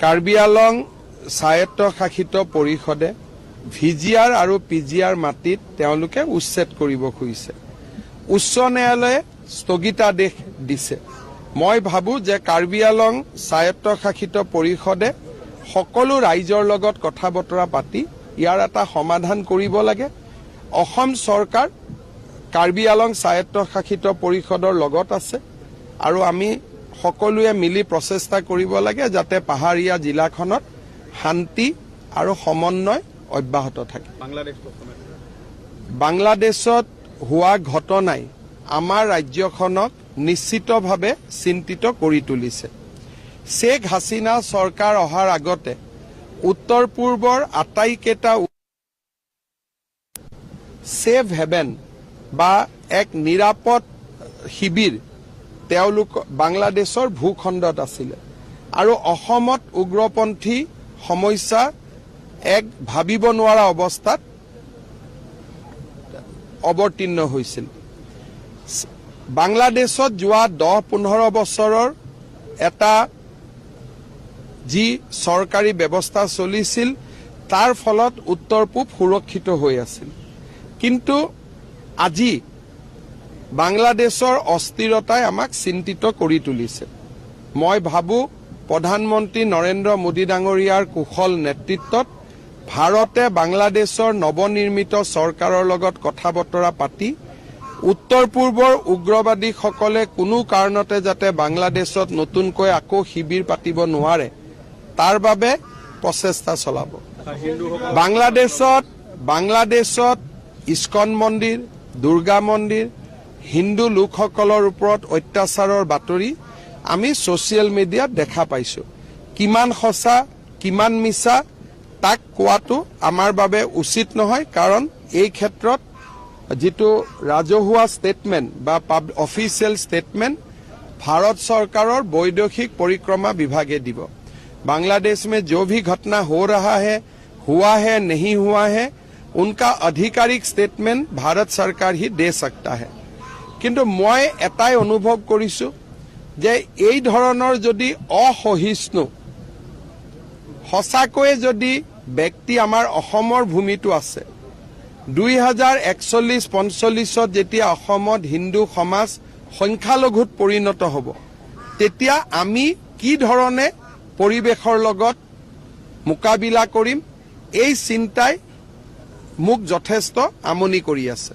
কাৰ্বি আলং স্বায়ত্তশাসিত পৰিষদে ভিজিআৰ আৰু পিজিআৰ মাটিত তেওঁলোকে উচ্ছেদ কৰিব খুজিছে। উচ্চ ন্যায়ালয়ে স্থগিতাদেশ দিছে। মই ভাবো যে কাৰ্বি আলং স্বায়ত্তশাসিত পৰিষদে সকলো ৰাইজৰ লগত কথা বতৰা পাতি ইয়াৰ এটা সমাধান কৰিব লাগে। অসম চৰকাৰ কাৰ্বি আলং স্বায়ত্তশাসিত পৰিষদৰ লগত আছে আৰু আমি সকলোৱে মিলি প্ৰচেষ্টা কৰিব লাগে যাতে পাহাৰীয়া জিলাখনত শান্তি আৰু সমন্বয় অব্যাহত থাকে। বাংলাদেশত হোৱা ঘটনাই আমাৰ ৰাজ্যখনক নিশ্চিতভাৱে চিন্তিত কৰি তুলিছে। শ্বেখ হাছিনা চৰকাৰ অহাৰ আগতে উত্তৰ পূৰ্বৰ আটাইকেইটা ছেফ হেভেন বা এক নিৰাপদ শিবিৰ তেওঁলোক বাংলাদেশৰ ভূখণ্ডত আছিলে আৰু অসমত উগ্ৰপন্থী সমস্যা এক ভাবিব নোৱাৰা অৱস্থাত অৱতীৰ্ণ হৈছিল। বাংলাদেশত যোৱা 10-15 বছৰৰ এটা যি চৰকাৰী ব্যৱস্থা চলিছিল তাৰ ফলত উত্তৰ পূব সুৰক্ষিত হৈ আছিল। কিন্তু আজি বাংলাদেশৰ অস্থিৰতাই আমাক চিন্তিত কৰি তুলিছে। মই ভাবো প্ৰধানমন্ত্ৰী নৰেন্দ্ৰ মোদী ডাঙৰীয়াৰ কুশল নেতৃত্বত ভাৰতে বাংলাদেশৰ নৱনিৰ্মিত চৰকাৰৰ লগত কথা বতৰা পাতি উত্তৰ পূৰ্বৰ উগ্ৰবাদীসকলে কোনো কাৰণতে যাতে বাংলাদেশত নতুনকৈ আকৌ শিবিৰ পাতিব নোৱাৰে তাৰ বাবে প্ৰচেষ্টা চলাব। বাংলাদেশত ইস্কন মন্দিৰ, দুৰ্গা মন্দিৰ, হিন্দু লোকসকলৰ ওপৰত অত্যাচাৰৰ বাতৰি আমি ছ'চিয়েল মিডিয়াত দেখা পাইছো। কিমান সঁচা কিমান মিছা তাক কোৱাটো আমাৰ বাবে উচিত নহয়, কাৰণ এই ক্ষেত্ৰত যিটো ৰাজহুৱা ষ্টেটমেণ্ট বা অফিচিয়েল ষ্টেটমেণ্ট ভাৰত চৰকাৰৰ বৈদেশিক পৰিক্ৰমা বিভাগে দিব। बांग्लादेश में जो भी घटना हो रहा है, हुआ है, नहीं हुआ है, उनका आधिकारिक स्टेटमेंट भारत सरकार ही दे सकता है। किंतु मैं एटाई अनुभव करिछु जे এই ধৰণৰ যদি অসহিষ্ণু সঁচাকৈ যদি ব্যক্তি আমাৰ অসমৰ ভূমিটো আছে 2041-45 যেতিয়া অসমত হিন্দু সমাজ সংখ্যালঘুত পৰিণত হ'ব তেতিয়া আমি কি ধৰণে পৰিবেশৰ লগত মোকাবিলা কৰিম এই চিন্তাই মোক যথেষ্ট আমনি কৰি আছে।